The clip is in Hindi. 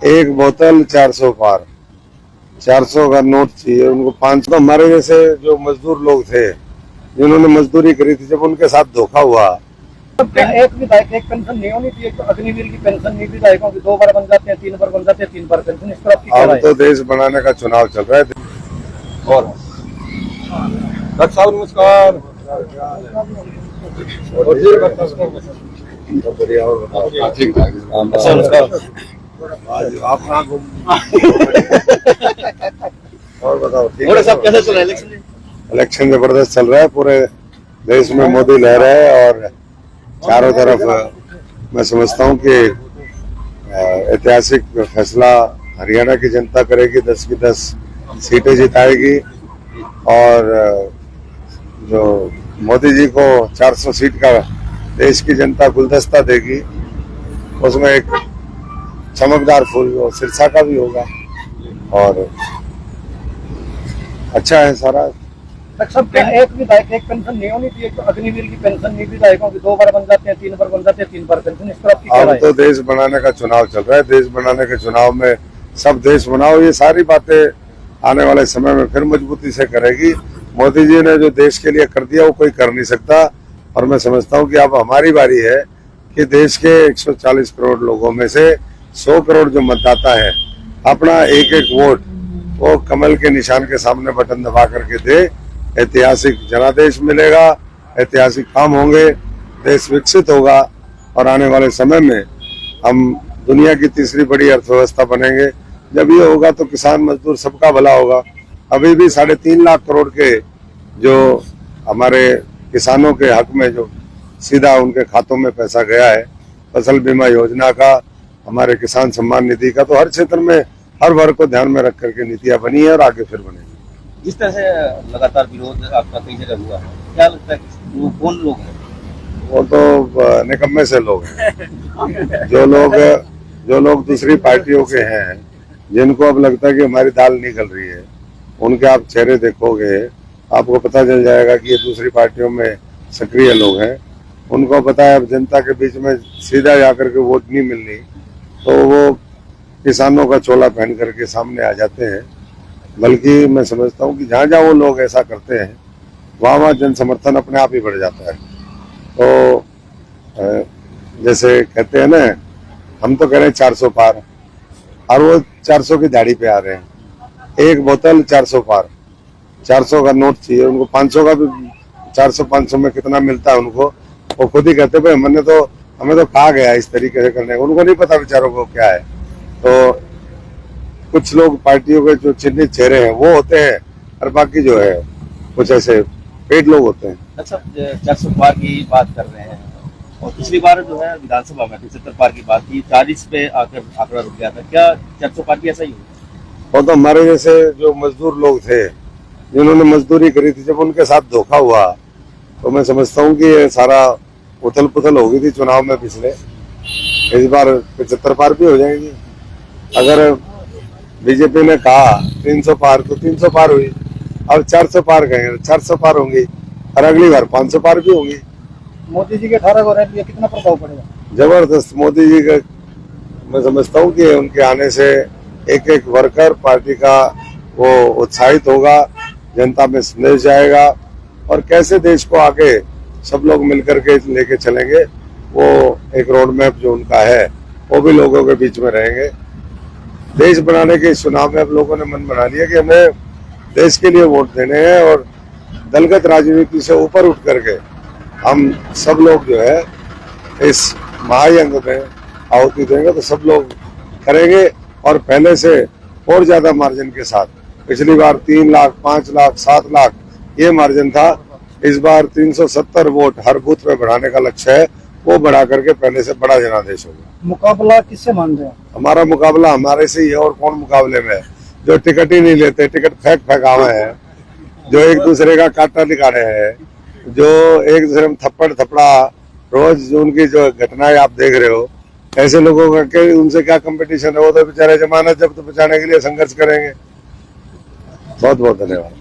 एक बोतल 400 पार, 400 का नोट चाहिए उनको। 500 तो हमारे जैसे जो मजदूर लोग थे जिन्होंने मजदूरी करी थी, जब उनके साथ धोखा हुआ। एक विधायक एक पेंशन नहीं होनी चाहिए, तो अग्निवीर की पेंशन नहीं, विधायकों की 2 बार बन जाते हैं, 3 बार बन जाते हैं, 3 बार पेंशन। इस तरह अब तो देश बनाने का चुनाव चल रहा है। और नमस्कार। और बताओ, सब कैसे चल रहा है इलेक्शन? इलेक्शन जबरदस्त चल रहा है, पूरे देश में मोदी लहर है और चारों तरफ मैं समझता हूँ कि ऐतिहासिक फैसला हरियाणा की जनता करेगी, 10 की 10 सीटें जिताएगी। और जो मोदी जी को 400 सीट का देश की जनता गुलदस्ता देगी, उसमें एक चमकदार फूल सिरसा का भी होगा और अच्छा है सारा। सब एक विधायक एक पेंशन नहीं होनी चाहिए, तो अग्निवीर की पेंशन नहीं, विधायकों की 2 बार बन जाते हैं, 3 बार बन जाते हैं, 3 बार पेंशन। इस तरह अब तो देश बनाने का चुनाव चल रहा है। देश बनाने के चुनाव में सब देश बनाओ, ये सारी बातें आने वाले समय में फिर मजबूती से करेगी। मोदी जी ने जो देश के लिए कर दिया वो कोई कर नहीं सकता। और मैं समझता हूँ कि अब हमारी बारी है कि देश के 140 करोड़ लोगों में से 100 करोड़ जो मतदाता है, अपना एक एक वोट वो कमल के निशान के सामने बटन दबा करके दे। ऐतिहासिक जनादेश मिलेगा, ऐतिहासिक काम होंगे, देश विकसित होगा और आने वाले समय में हम दुनिया की तीसरी बड़ी अर्थव्यवस्था बनेंगे। जब ये होगा तो किसान मजदूर सबका भला होगा। अभी भी 3.5 लाख करोड़ के जो हमारे किसानों के हक में जो सीधा उनके खातों में पैसा गया है, फसल बीमा योजना का, हमारे किसान सम्मान निधि का, तो हर क्षेत्र में हर वर्ग को ध्यान में रख करके नीतियां बनी है और आगे फिर बनेगी। जिस तरह से लगातार विरोध आपका कई जगह हुआ है, क्या लगता है वो कौन लोग हैं? वो तो निकम्मे से लोग हैं। जो लोग दूसरी पार्टियों के हैं, जिनको अब लगता है कि हमारी दाल निकल रही है, उनके आप चेहरे देखोगे, आपको पता चल जाएगा कि ये दूसरी पार्टियों में सक्रिय लोग हैं। उनको पता है अब जनता के बीच में सीधा जाकर के वोट नहीं मिलनी, तो वो किसानों का चोला पहन करके सामने आ जाते हैं। बल्कि मैं समझता हूँ कि जहाँ जहाँ वो लोग ऐसा करते हैं, वहाँ वहाँ जन समर्थन अपने आप ही बढ़ जाता है। तो जैसे कहते हैं ना, हम तो कह रहे हैं 400 पार और वो 400 की दाढ़ी पे आ रहे हैं। एक बोतल 400 पार, 400 का नोट चाहिए उनको। 500 का भी 400-500 में कितना मिलता है उनको, वो खुद ही कहते भाई हमें तो कहा गया इस तरीके से करने को। उनको नहीं पता बेचारों को क्या है। तो कुछ लोग पार्टियों के जो चिन्हित चेहरे हैं वो होते हैं और बाकी जो है कुछ ऐसे पेड लोग होते हैं। अच्छा, 400 पार की बात कर रहे हैं और पिछली बार जो है विधानसभा में 75 पार की बात की, 40 पे आकर आंकड़ा रुक गया था। क्या 400 पार की ऐसा ही हुआ? और तो हमारे जैसे जो मजदूर लोग थे जिन्होंने मजदूरी करी थी, जब उनके साथ धोखा हुआ, तो मैं समझता हूँ कि ये सारा उथल पुथल हो गई थी चुनाव में पिछले। इस बार 75 पार भी हो जाएंगी। अगर बीजेपी ने कहा 300 पार तो 300 पार हुई, अब 400 पार कहेंगे 400 पार होंगी और अगली बार 500 पार भी होंगी। मोदी जी के 18 को रह कितना प्रभाव पड़ेगा? जबरदस्त। मोदी जी का मैं समझता हूँ कि उनके आने से एक एक वर्कर पार्टी का वो उत्साहित होगा, जनता में संदेश जाएगा और कैसे देश को आगे सब लोग मिलकर के लेके चलेंगे, वो एक रोड मैप जो उनका है वो भी लोगों के बीच में रहेंगे। देश बनाने के चुनाव में अब लोगों ने मन बना लिया कि हमें देश के लिए वोट देने हैं और दलगत राजनीति से ऊपर उठ करके हम सब लोग जो है इस महायज्ञ में आहुति देंगे। तो सब लोग करेंगे और पहले से और ज्यादा मार्जिन के साथ। पिछली बार 3 लाख, 5 लाख, 7 लाख ये मार्जिन था। इस बार 370 वोट हर बूथ पे बढ़ाने का लक्ष्य है, वो बढ़ा करके पहले से बड़ा जनादेश होगा। मुकाबला किससे मान रहे हैं? हमारा मुकाबला हमारे से ही है, और कौन मुकाबले में है? जो टिकट ही नहीं लेते, टिकट फेंकावे हैं, जो एक दूसरे का काटा निकाले हैं, जो एक दूसरे में थप्पड़ थपड़ा रोज जो उनकी जो घटनाएं आप देख रहे हो, ऐसे लोगों का के उनसे क्या कंपटीशन है? वो तो बेचारे जमानत जब्त बचाने के लिए संघर्ष करेंगे। बहुत बहुत धन्यवाद।